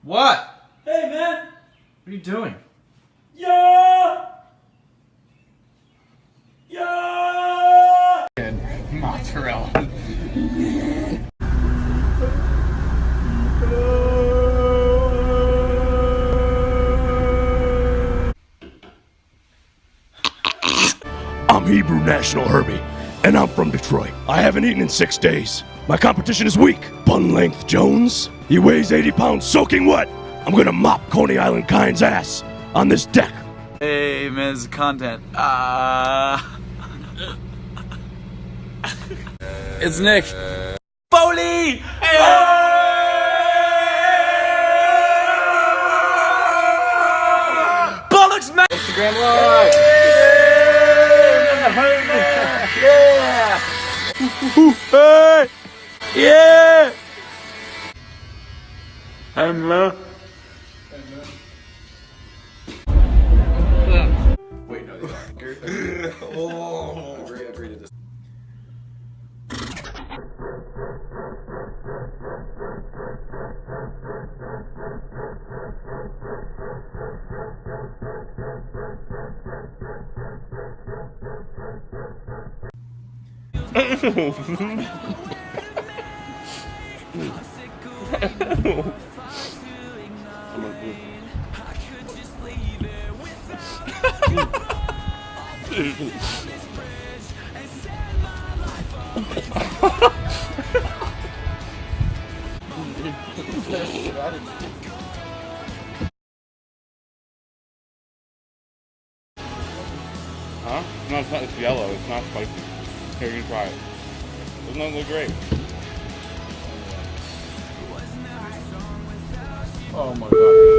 What? Hey, man! What are you doing? Yo! Yo! And mozzarella. I'm Hebrew National Herbie, and I'm from Detroit. I haven't eaten in 6 days. My competition is weak. Bun Length Jones. He weighs 80 pounds soaking wet. I'm gonna mop Coney Island Kind's ass on this deck. Hey, man, this is content. It's Nick. Foley! Bollocks, man! Instagram Live! Yeah! Hey! Yeah! Hello. Wait, no, they are. Oh, great, I created this. Huh? No, it's yellow. It's not spicy. Here, you can try it. Doesn't that look great? Oh my god.